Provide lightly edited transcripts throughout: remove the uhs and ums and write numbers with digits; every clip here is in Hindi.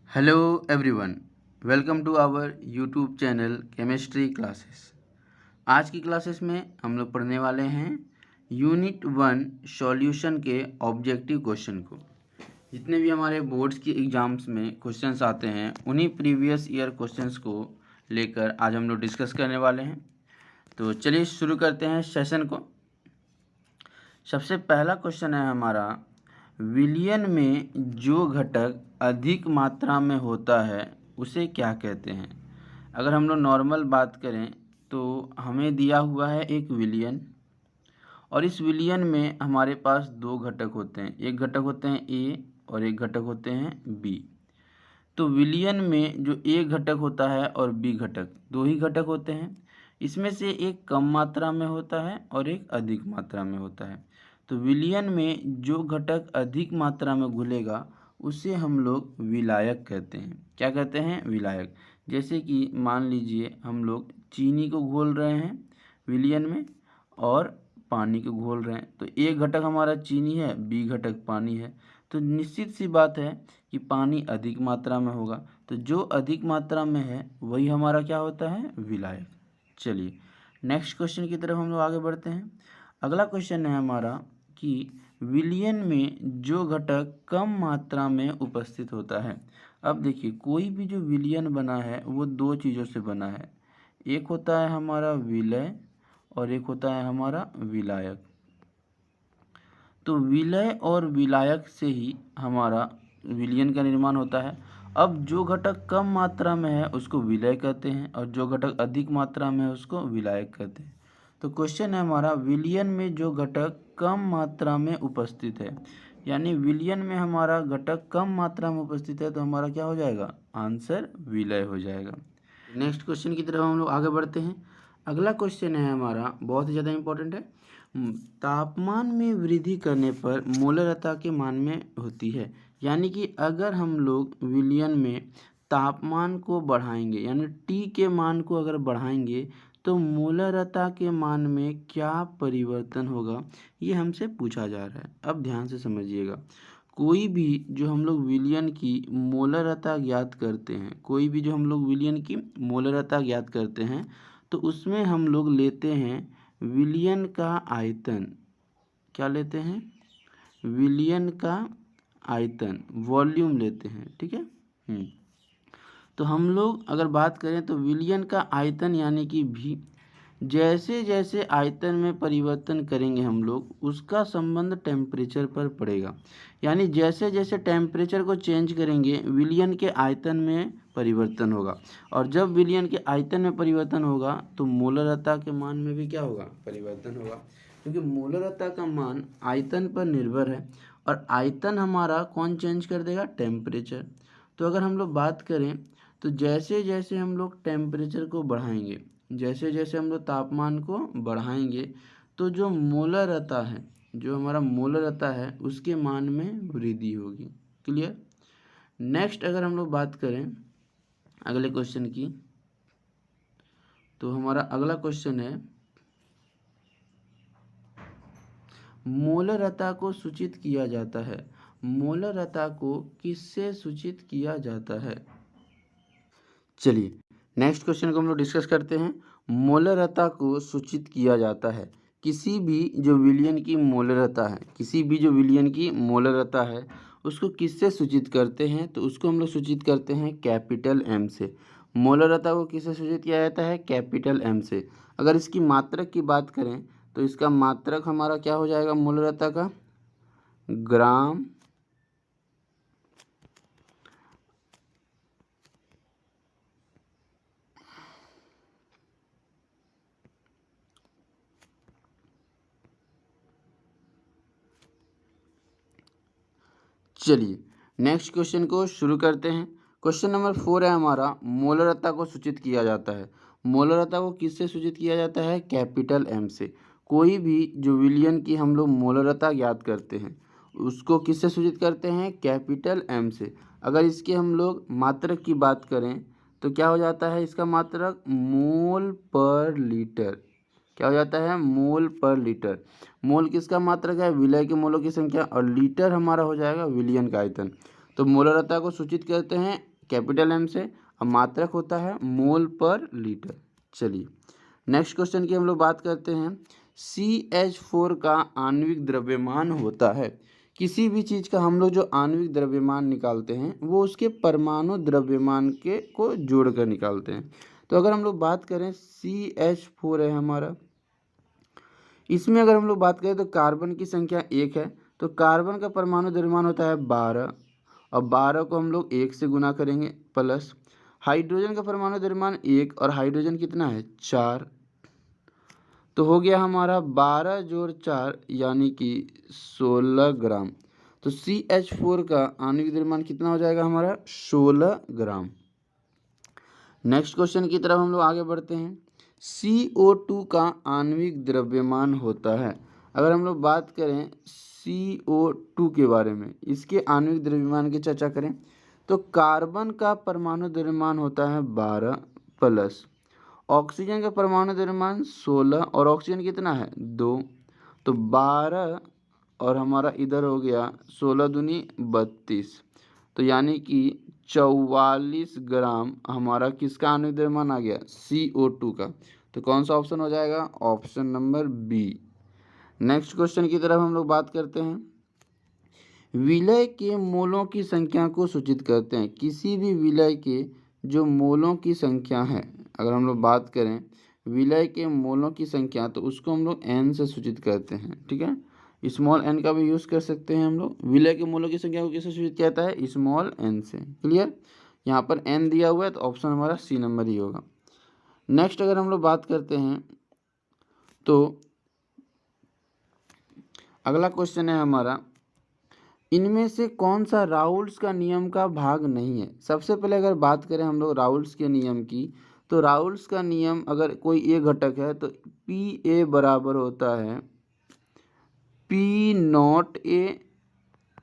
Hello everyone, welcome to our YouTube channel chemistry classes. आज की क्लासेस में हम लोग पढ़ने वाले हैं यूनिट 1 सॉल्यूशन के ऑब्जेक्टिव क्वेश्चन को। जितने भी हमारे बोर्ड्स की एग्ज़ाम्स में क्वेश्चंस आते हैं उन्हीं प्रीवियस ईयर क्वेश्चंस को लेकर आज हम लोग डिस्कस करने वाले हैं। तो चलिए शुरू करते हैं सेशन को। सबसे पहला क्वेश्चन है हमारा, विलयन में जो घटक अधिक मात्रा में होता है उसे क्या कहते हैं। अगर हम लोग नॉर्मल बात करें तो हमें दिया हुआ है एक विलयन, और इस विलयन में हमारे पास दो घटक होते हैं। एक घटक होते हैं ए और एक घटक होते हैं बी। तो विलयन में जो ए घटक होता है और बी घटक, दो ही घटक होते हैं। इसमें से एक कम मात्रा में होता है और एक अधिक मात्रा में होता है। तो विलयन में जो घटक अधिक मात्रा में घुलेगा उसे हम लोग विलायक कहते हैं। क्या कहते हैं? विलायक। जैसे कि मान लीजिए हम लोग चीनी को घोल रहे हैं विलयन में और पानी को घोल रहे हैं, तो एक घटक हमारा चीनी है, बी घटक पानी है। तो निश्चित सी बात है कि पानी अधिक मात्रा में होगा, तो जो अधिक मात्रा में है वही हमारा क्या होता है? विलायक। चलिए नेक्स्ट क्वेश्चन की तरफ हम लोग आगे बढ़ते हैं। अगला क्वेश्चन है हमारा कि विलयन में जो घटक कम मात्रा में उपस्थित होता है। अब देखिए, कोई भी जो विलयन बना है वो दो चीज़ों से बना है। एक होता है हमारा विलय और एक होता है हमारा विलायक। तो विलय और विलायक से ही हमारा विलयन का निर्माण होता है। अब जो घटक कम मात्रा में है उसको विलय कहते हैं और जो घटक अधिक मात्रा में है उसको विलायक कहते हैं। तो क्वेश्चन है हमारा, विलयन में जो घटक कम मात्रा में उपस्थित है, यानी विलयन में हमारा घटक कम मात्रा में उपस्थित है, तो हमारा क्या हो जाएगा? आंसर विलय हो जाएगा। नेक्स्ट क्वेश्चन की तरफ हम लोग आगे बढ़ते हैं। अगला क्वेश्चन है हमारा, बहुत ही ज़्यादा इंपॉर्टेंट है। तापमान में वृद्धि करने पर मोलरता के मान में होती है। यानी कि अगर हम लोग विलयन में तापमान को बढ़ाएंगे, यानी टी के मान को अगर बढ़ाएंगे, तो मोलरता के मान में क्या परिवर्तन होगा, ये हमसे पूछा जा रहा है। अब ध्यान से समझिएगा। कोई भी जो हम लोग विलयन की मोलरता ज्ञात करते हैं, कोई भी जो हम लोग विलयन की मोलरता ज्ञात करते हैं, तो उसमें हम लोग लेते हैं विलयन का आयतन। क्या लेते हैं? विलयन का आयतन, वॉल्यूम लेते हैं। ठीक है। तो हम लोग अगर बात करें तो विलयन का आयतन यानी कि भी, जैसे जैसे आयतन में परिवर्तन करेंगे हम लोग, उसका संबंध टेम्परेचर पर पड़ेगा। यानी जैसे जैसे टेम्परेचर को चेंज करेंगे विलयन के आयतन में परिवर्तन होगा, और जब विलयन के आयतन में परिवर्तन होगा तो मोलरता के मान में भी क्या होगा? परिवर्तन होगा। क्योंकि मोलरता का मान आयतन पर निर्भर है, और आयतन हमारा कौन चेंज कर देगा? टेम्परेचर। तो अगर हम लोग बात करें तो जैसे जैसे हम लोग टेम्परेचर को बढ़ाएंगे, जैसे जैसे हम लोग तापमान को बढ़ाएंगे, तो जो मोलरता है, जो हमारा मोलरता है, उसके मान में वृद्धि होगी। क्लियर? नेक्स्ट अगर हम लोग बात करें अगले क्वेश्चन की, तो हमारा अगला क्वेश्चन है, मोलरता को सूचित किया जाता है। मोलरता को किससे सूचित किया जाता है? चलिए नेक्स्ट क्वेश्चन को हम लोग डिस्कस करते हैं। मोलरता को सूचित किया जाता है, किसी भी जो विलयन की मोलरता है, किसी भी जो विलयन की मोलरता है उसको किससे सूचित करते हैं? तो उसको हम लोग सूचित करते हैं कैपिटल एम से। मोलरता को किससे सूचित किया जाता है? कैपिटल एम से। अगर इसकी मात्रक की बात करें तो इसका मात्रक हमारा क्या हो जाएगा मोलरता का? ग्राम चलिए नेक्स्ट क्वेश्चन को शुरू करते हैं। क्वेश्चन नंबर 4 है हमारा, मोलरता को सूचित किया जाता है। मोलरता को किससे सूचित किया जाता है? कैपिटल एम से। कोई भी जो विलयन की हम लोग मोलरता ज्ञात करते हैं उसको किससे सूचित करते हैं? कैपिटल एम से। अगर इसके हम लोग मात्रक की बात करें तो क्या हो जाता है इसका मात्रक? मोल पर लीटर। क्या हो जाता है? मोल पर लीटर। मोल किसका मात्रक है? विलय के मोलों की संख्या, और लीटर हमारा हो जाएगा विलयन का आयतन। तो मोलरता को सूचित करते हैं कैपिटल एम से और मात्रक होता है मोल पर लीटर। चलिए नेक्स्ट क्वेश्चन की हम लोग बात करते हैं। CH4 का आणविक द्रव्यमान होता है। किसी भी चीज़ का हम लोग जो आणविक द्रव्यमान निकालते हैं वो उसके परमाणु द्रव्यमान के को जोड़कर निकालते हैं। तो अगर हम लोग बात करें CH4 है हमारा, इसमें अगर हम लोग बात करें तो कार्बन की संख्या 1 है, तो कार्बन का परमाणु द्रव्यमान होता है 12 और 12 को हम लोग 1 से गुना करेंगे प्लस हाइड्रोजन का परमाणु द्रव्यमान 1 और हाइड्रोजन कितना है 4, तो हो गया हमारा 12 जोड़ 4 यानी कि 16 ग्राम। तो CH4 का आणविक द्रव्यमान कितना हो जाएगा हमारा 16 ग्राम। नेक्स्ट क्वेश्चन की तरफ हम लोग आगे बढ़ते हैं। CO2 का आणविक द्रव्यमान होता है। अगर हम लोग बात करें CO2 के बारे में, इसके आणविक द्रव्यमान की चर्चा करें तो कार्बन का परमाणु द्रव्यमान होता है 12 प्लस ऑक्सीजन का परमाणु द्रव्यमान 16 और ऑक्सीजन कितना है 2, तो 12 और हमारा इधर हो गया 16 दूनी 32, तो यानी कि 44 ग्राम हमारा किसका आणविक द्रव्यमान आ गया CO2 का। तो कौन सा ऑप्शन हो जाएगा option number B. Next question की तरफ हम लोग बात करते हैं। विलय के मोलों की संख्या को सूचित करते हैं। किसी भी विलय के जो मोलों की संख्या है, अगर हम लोग बात करें विलय के मोलों की संख्या तो उसको हम लोग n से सूचित करते हैं। ठीक है, स्मॉल n का भी यूज़ कर सकते हैं हम लोग। विलय के मोलों की संख्या को किससे सूचित किया जाता है स्मॉल n से। क्लियर, यहाँ पर n दिया हुआ है तो ऑप्शन हमारा सी नंबर ही होगा। नेक्स्ट अगर हम लोग बात करते हैं तो अगला क्वेश्चन है हमारा, इनमें से कौन सा राउल्स का नियम का भाग नहीं है। सबसे पहले अगर बात करें हम लोग राउल्स के नियम की, तो राउल्स का नियम अगर कोई ए घटक है तो PA बराबर होता है P0A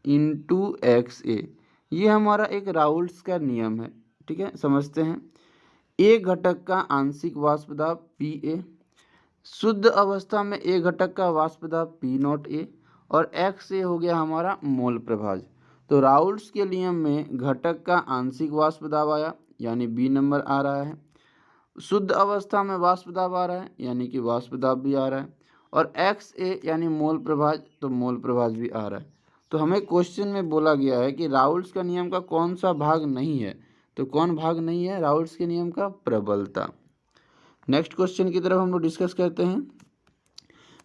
इंटू XA। ये हमारा एक राउल्स का नियम है। ठीक है, समझते हैं। ए घटक का आंशिक वाष्प दाब PA, शुद्ध अवस्था में ए घटक का वाष्प दाब P0A और XA हो गया हमारा मोल प्रभाज। तो राउल्स के नियम में घटक का आंशिक वाष्प दाब आया यानी B नंबर आ रहा है, शुद्ध अवस्था में वाष्प दाब आ रहा है यानी कि वाष्प दाब भी आ रहा है, और XA यानी मोल प्रभाज तो मोल प्रभाज भी आ रहा है। तो हमें क्वेश्चन में बोला गया है कि राउल्स का नियम का कौन सा भाग नहीं है, तो कौन भाग नहीं है राउल्स के नियम का प्रबलता। नेक्स्ट क्वेश्चन की तरफ हम लोग डिस्कस करते हैं।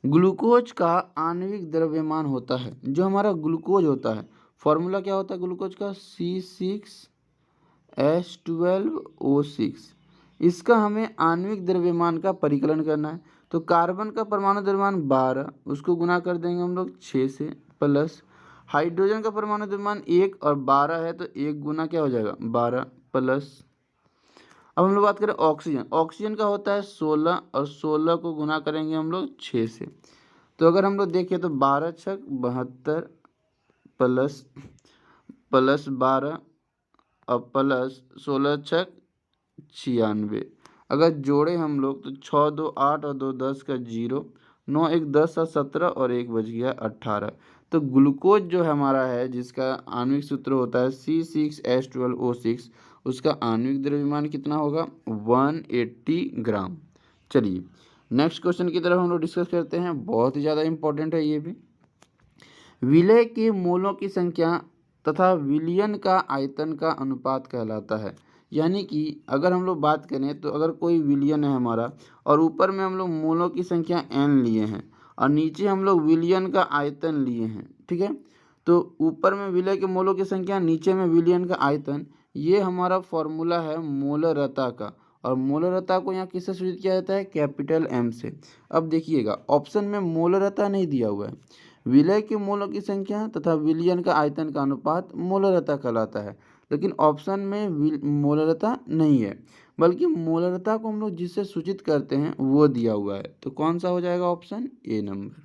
ग्लूकोज का आणविक द्रव्यमान होता है, जो हमारा ग्लूकोज होता है फॉर्मूला क्या होता है ग्लूकोज का C6H12O6। इसका हमें आणविक द्रव्यमान का परिकलन करना है। तो कार्बन का परमाणु द्रव्यमान 12, उसको गुना कर देंगे हम लोग 6 से प्लस हाइड्रोजन का परमाणु द्रव्यमान 1 और 12 है तो 1 गुना क्या हो जाएगा 12 प्लस। अब हम लोग बात करें ऑक्सीजन, ऑक्सीजन का होता है 16 और 16 को गुना करेंगे हम लोग 6 से। तो अगर हम लोग देखें तो 12 छक 72 प्लस 12 और प्लस 16 छक 96। अगर जोड़े हम लोग तो 6 2 8 और 2 10 का 0, 9 1 10 और 17 और 1 बच गया 18। तो ग्लूकोज जो हमारा है जिसका आणविक सूत्र होता है C6H12O6, उसका आणविक द्रव्यमान कितना होगा 180 ग्राम। चलिए नेक्स्ट क्वेश्चन की तरफ हम लोग डिस्कस करते हैं, बहुत ही ज़्यादा इंपॉर्टेंट है ये भी। विलय के मोलों की संख्या तथा विलयन का आयतन का अनुपात कहलाता है। यानी कि अगर हम लोग बात करें तो अगर कोई विलयन है हमारा और ऊपर में हम लोग मोलों की संख्या n लिए हैं और नीचे हम लोग विलयन का आयतन लिए हैं। ठीक है, तो ऊपर में विलय के मोलों की संख्या, नीचे में विलयन का आयतन, ये हमारा फॉर्मूला है मोलरता का, और मोलरता को यहाँ किससे सूचित किया जाता है कैपिटल M से। अब देखिएगा ऑप्शन में मोलरता नहीं दिया हुआ है। विलय के मोलों की संख्या तथा विलयन का आयतन का अनुपात मोलरता कहलाता है, लेकिन ऑप्शन में मोलरता नहीं है, बल्कि मोलरता को हम लोग जिससे सूचित करते हैं वो दिया हुआ है। तो कौन सा हो जाएगा option A number.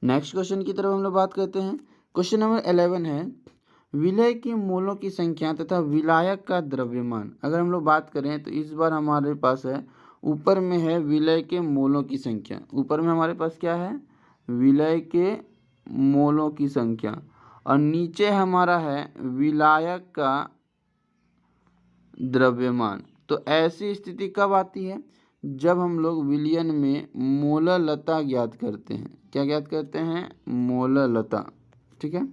Next question की तरफ हम लोग बात करते हैं। क्वेश्चन नंबर 11 है, विलय के मोलों की संख्या तथा विलायक का द्रव्यमान। अगर हम लोग बात करें तो इस बार हमारे पास है ऊपर में है विलय के मोलों की संख्या, ऊपर में हमारे पास क्या है विलय के मोलों की संख्या, और नीचे हमारा है विलायक का द्रव्यमान। तो ऐसी स्थिति कब आती है? जब हम लोग विलयन में मोललता ज्ञात करते हैं। क्या ज्ञात करते हैं? मोललता। ठीक है,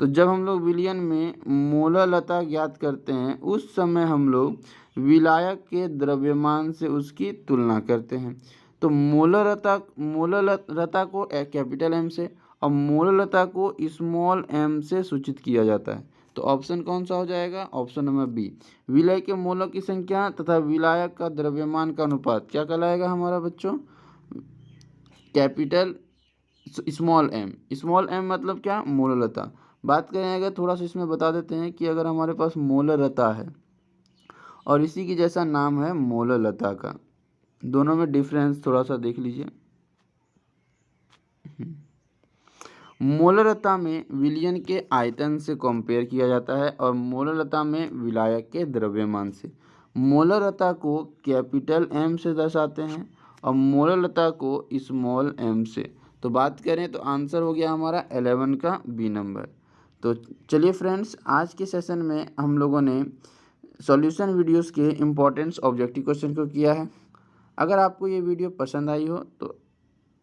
तो जब हम लोग विलयन में मोललता ज्ञात करते हैं उस समय हम लोग विलायक के द्रव्यमान से उसकी तुलना करते हैं। तो मोललता को कैपिटल एम से और मोललता को स्मॉल एम से सूचित किया जाता है। तो ऑप्शन कौन सा हो जाएगा? Option number B. विलय के मोलों की संख्या तथा विलायक का द्रव्यमान का अनुपात क्या कहलाएगा हमारा बच्चों? Capital small M. Small M मतलब क्या? मोललता। बात करें अगर थोड़ा सा इसमें बता देते हैं कि अगर हमारे पास मोललता है और इसी की जैसा नाम है मोललता का, दोनों में डिफरेंस थोड़ा सा देख लीजिए। मोललता में विलयन के आयतन से कंपेयर किया जाता है और मोललता में विलायक के द्रव्यमान से। मोललता को कैपिटल एम से दर्शाते हैं और मोललता को स्मॉल एम से। तो बात करें तो आंसर हो गया हमारा 11 का बी नंबर। तो चलिए फ्रेंड्स, आज के सेशन में हम लोगों ने सॉल्यूशन वीडियोस के इम्पोर्टेंट्स ऑब्जेक्टिव क्वेश्चन को किया है। अगर आपको ये वीडियो पसंद आई हो तो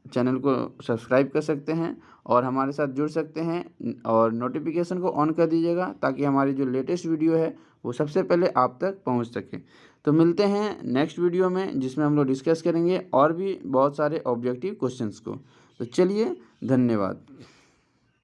चैनल को सब्सक्राइब कर सकते हैं और हमारे साथ जुड़ सकते हैं और नोटिफिकेशन को ऑन कर दीजिएगा ताकि हमारी जो लेटेस्ट वीडियो है वो सबसे पहले आप तक पहुंच सके। तो मिलते हैं नेक्स्ट वीडियो में जिसमें हम लोग डिस्कस करेंगे और भी बहुत सारे ऑब्जेक्टिव क्वेश्चंस को। तो चलिए, धन्यवाद।